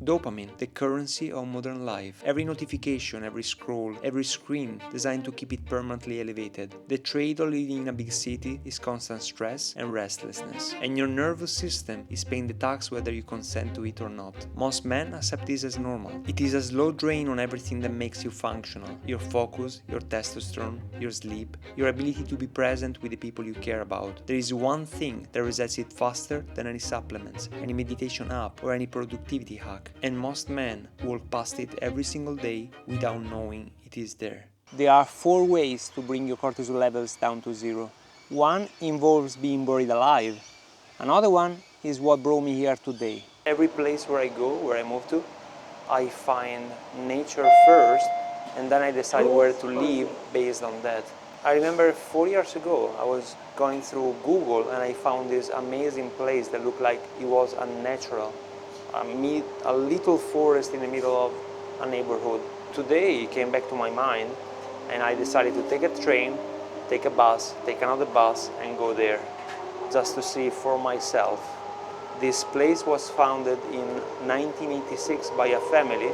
Dopamine, the currency of modern life. Every notification, every scroll, every screen designed to keep it permanently elevated. The trade of living in a big city is constant stress and restlessness, and your nervous system is paying the tax whether you consent to it or not. Most men accept this as normal. It is a slow drain on everything that makes you functional: your focus, your testosterone, your sleep, your ability to be present with the people you care about. There is one thing that resets it faster than any supplements, any meditation app, or any productivity hack, and most men walk past it every single day without knowing it is there. There are 4 ways to bring your cortisol levels down to zero. One involves being buried alive. Another one is what brought me here today. Every place where I go, where I move to, I find nature first, and then I decide where to live based on that. I remember 4 years ago, I was going through Google and I found this amazing place that looked like it was unnatural. A little forest in the middle of a neighborhood. Today it came back to my mind and I decided to take a train, take a bus, take another bus and go there just to see for myself. This place was founded in 1986 by a family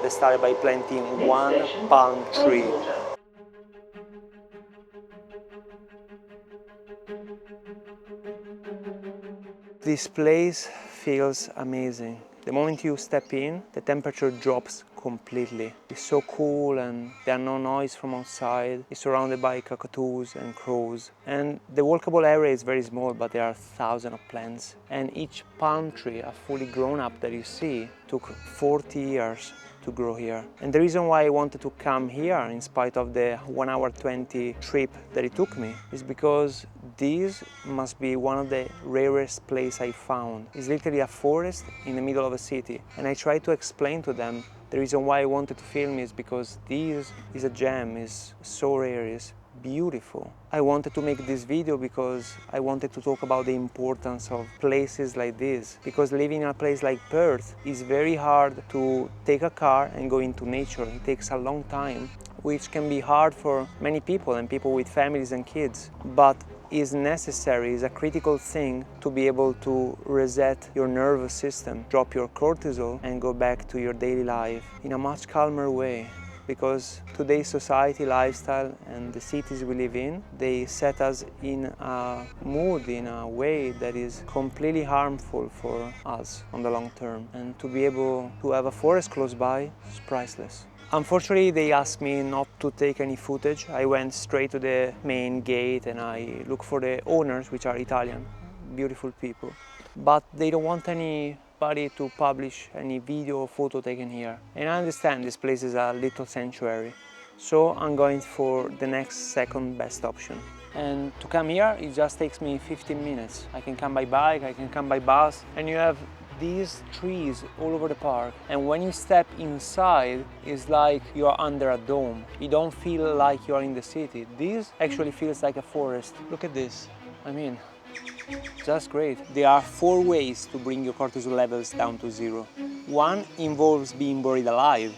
that started by planting one palm tree. This place feels amazing. The moment you step in, the temperature drops completely. It's so cool and there are no noise from outside. It's surrounded by cockatoos and crows. And the walkable area is very small, but there are thousands of plants. And each palm tree, a fully grown up that you see, took 40 years to grow here. And the reason why I wanted to come here, in spite of the 1 hour 20 trip that it took me, is because this must be one of the rarest places I found. It's literally a forest in the middle of a city. And I tried to explain to them the reason why I wanted to film is because this is a gem, it's so rare, it's beautiful. I wanted to make this video because I wanted to talk about the importance of places like this. Because living in a place like Perth is very hard to take a car and go into nature. It takes a long time, which can be hard for many people and people with families and kids. But is necessary, is a critical thing to be able to reset your nervous system, drop your cortisol and go back to your daily life in a much calmer way. Because today's society, lifestyle and the cities we live in, they set us in a mood, in a way that is completely harmful for us on the long term. And to be able to have a forest close by is priceless. Unfortunately, they asked me not to take any footage. I went straight to the main gate and I looked for the owners, which are Italian, beautiful people. But they don't want anybody to publish any video or photo taken here. And I understand this place is a little sanctuary. So I'm going for the next second best option. And to come here, it just takes me 15 minutes. I can come by bike, I can come by bus, and you have these trees all over the park, and when you step inside it's like you are under a dome. You don't feel like you are in the city. This actually feels like a forest. Look at this. I mean, just great. There are 4 ways to bring your cortisol levels down to zero. One involves being buried alive.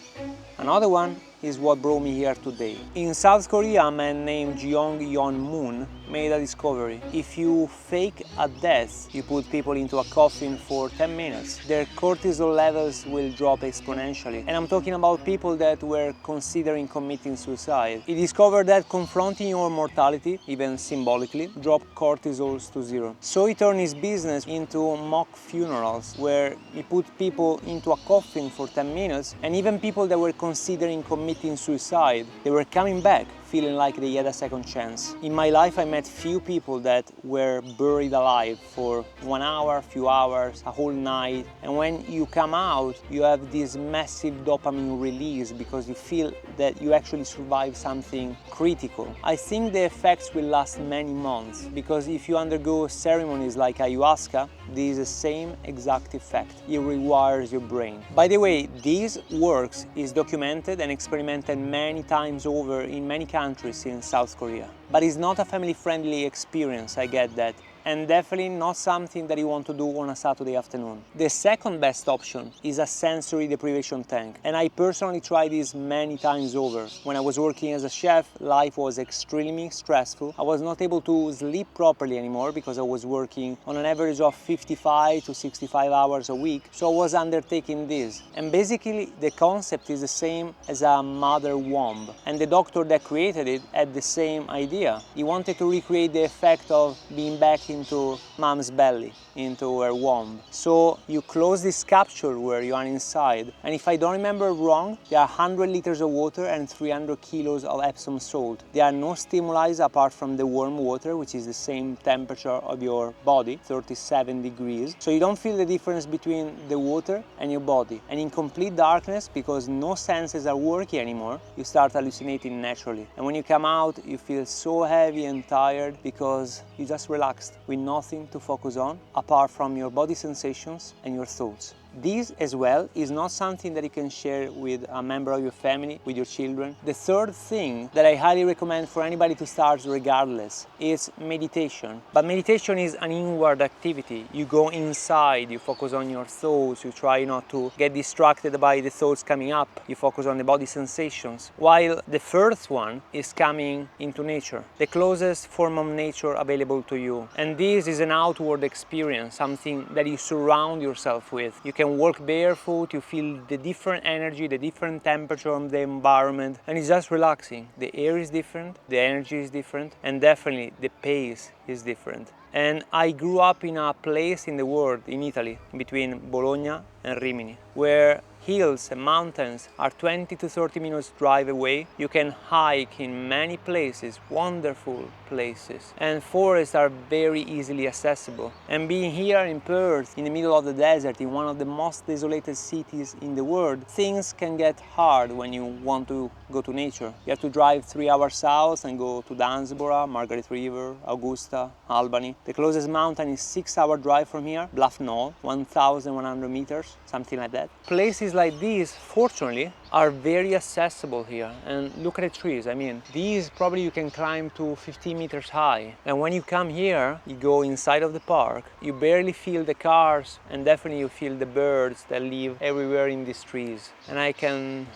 Another one is what brought me here today. In South Korea, a man named Jong-Yeon-moon made a discovery. If you fake a death, you put people into a coffin for 10 minutes, their cortisol levels will drop exponentially. And I'm talking about people that were considering committing suicide. He discovered that confronting your mortality, even symbolically, dropped cortisols to zero. So he turned his business into mock funerals, where he put people into a coffin for 10 minutes, and even people that were considering committing suicide, they were coming back feeling like they had a second chance. In my life, I met few people that were buried alive for 1 hour, few hours, a whole night. And when you come out, you have this massive dopamine release because you feel that you actually survived something critical. I think the effects will last many months because if you undergo ceremonies like ayahuasca, this is the same exact effect. It rewires your brain. By the way, this works is documented and experimented many times over in many countries in South Korea. But it's not a family-friendly experience, I get that. and definitely not something that you want to do on a Saturday afternoon. The second best option is a sensory deprivation tank, and I personally tried this many times over. When I was working as a chef, life was extremely stressful. I was not able to sleep properly anymore because I was working on an average of 55 to 65 hours a week, so I was undertaking this. And basically the concept is the same as a mother womb, and the doctor that created it had the same idea. He wanted to recreate the effect of being back into mom's belly, into her womb. So you close this capsule where you are inside, and if I don't remember wrong, there are 100 liters of water and 300 kilos of Epsom salt. There are no stimuli apart from the warm water, which is the same temperature of your body, 37 degrees. So you don't feel the difference between the water and your body. And in complete darkness, because no senses are working anymore, you start hallucinating naturally. And when you come out, you feel so heavy and tired because you just relaxed with nothing to focus on apart from your body sensations and your thoughts. This as well is not something that you can share with a member of your family, with your children. The third thing that I highly recommend for anybody to start regardless is meditation. But meditation is an inward activity. You go inside, you focus on your thoughts, you try not to get distracted by the thoughts coming up, you focus on the body sensations. While the first one is coming into nature, the closest form of nature available to you. And this is an outward experience, something that you surround yourself with. You can walk barefoot, you feel the different energy, the different temperature of the environment, and it's just relaxing. The air is different, the energy is different, and definitely the pace is different. And I grew up in a place in the world, in Italy, between Bologna and Rimini, where hills and mountains are 20 to 30 minutes drive away. You can hike in many places, wonderful places, and forests are very easily accessible. And being here in Perth, in the middle of the desert, in one of the most desolated cities in the world, things can get hard when you want to go to nature. You have to drive 3 hours south and go to Dansborough, Margaret River, Augusta, Albany. The closest mountain is 6-hour drive from here, Bluff Knoll, 1,100 meters, something like that. Places like these, fortunately, are very accessible here. And look at the trees. I mean, these probably you can climb to 15 meters high. And when you come here, you go inside of the park, you barely feel the cars, and definitely you feel the birds that live everywhere in these trees. And I can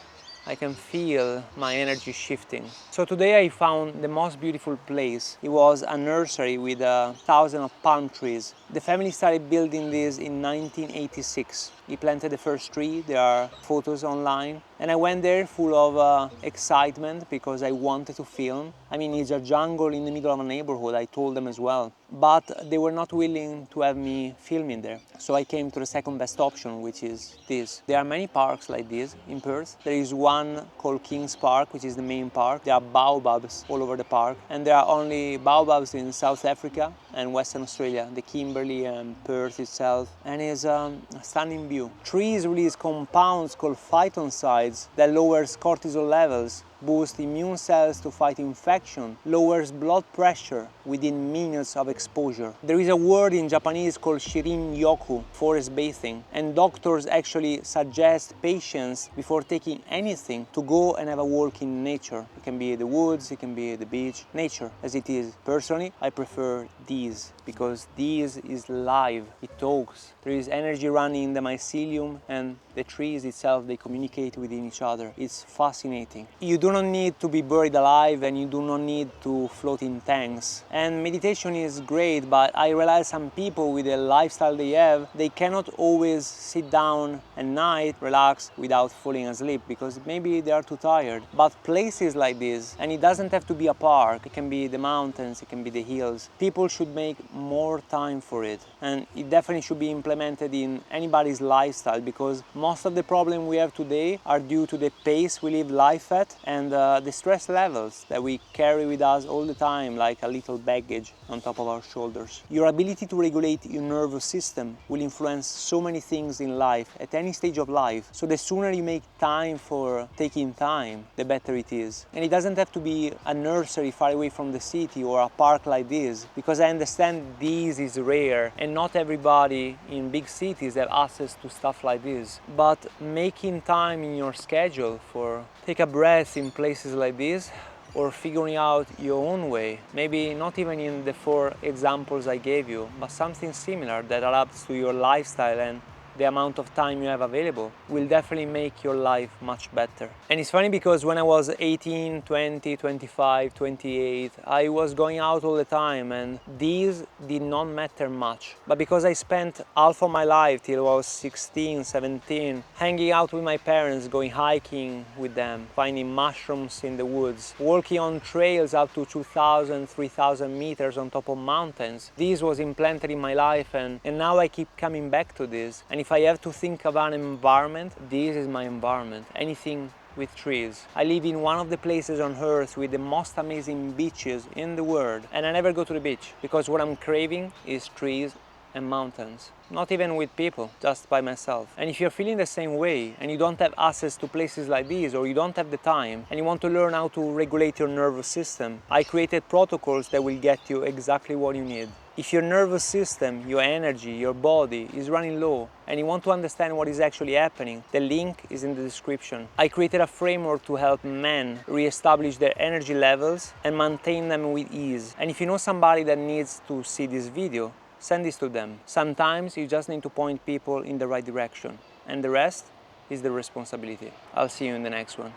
feel my energy shifting. So today I found the most beautiful place. It was a nursery with 1,000 of palm trees. The family started building this in 1986. He planted the first tree, there are photos online. And I went there full of excitement because I wanted to film. I mean, it's a jungle in the middle of a neighborhood, I told them as well. But they were not willing to have me filming there. So I came to the second best option, which is this. There are many parks like this in Perth. There is one called King's Park, which is the main park. There are baobabs all over the park. And there are only baobabs in South Africa and Western Australia, the Kimberley and Perth itself. And it's a stunning view. Trees release compounds called phytoncides that lowers cortisol levels, boosts immune cells to fight infection, lowers blood pressure within minutes of exposure. There is a word in Japanese called Shinrin-Yoku, forest bathing, and doctors actually suggest patients before taking anything to go and have a walk in nature. It can be the woods, it can be the beach, nature as it is. Personally, I prefer these because these is live, it talks. There is energy running in the mycelium, and the trees itself, they communicate within each other. It's fascinating. You do not need to be buried alive, and you do not need to float in tanks. And meditation is great, but I realize some people with the lifestyle they have, they cannot always sit down at night, relax without falling asleep because maybe they are too tired. But places like this, and it doesn't have to be a park, it can be the mountains, it can be the hills. People should make more time for it, and it definitely should be implemented in anybody's lifestyle because most of the problems we have today are due to the pace we live life at and the stress levels that we carry with us all the time like a little baggage on top of our shoulders. Your ability to regulate your nervous system will influence so many things in life at any stage of life, so the sooner you make time for taking time, the better it is. And it doesn't have to be a nursery far away from the city or a park like this, because I understand this is rare and not everybody in big cities have access to stuff like this. But making time in your schedule for take a breath in places like this or figuring out your own way. Maybe not even in the 4 examples I gave you, but something similar that adapts to your lifestyle and the amount of time you have available will definitely make your life much better. And it's funny because when I was 18, 20, 25, 28, I was going out all the time and these did not matter much. But because I spent half of my life till I was 16, 17, hanging out with my parents, going hiking with them, finding mushrooms in the woods, walking on trails up to 2,000, 3,000 meters on top of mountains, this was implanted in my life and now I keep coming back to this. And if I have to think about an environment, this is my environment. Anything with trees. I live in one of the places on earth with the most amazing beaches in the world, and I never go to the beach because what I'm craving is trees and mountains. Not even with people, just by myself. And if you're feeling the same way and you don't have access to places like these, or you don't have the time and you want to learn how to regulate your nervous system, I created protocols that will get you exactly what you need. If your nervous system, your energy, your body is running low and you want to understand what is actually happening, the link is in the description. I created a framework to help men re-establish their energy levels and maintain them with ease. And if you know somebody that needs to see this video, send this to them. Sometimes you just need to point people in the right direction, and the rest is the responsibility. I'll see you in the next one.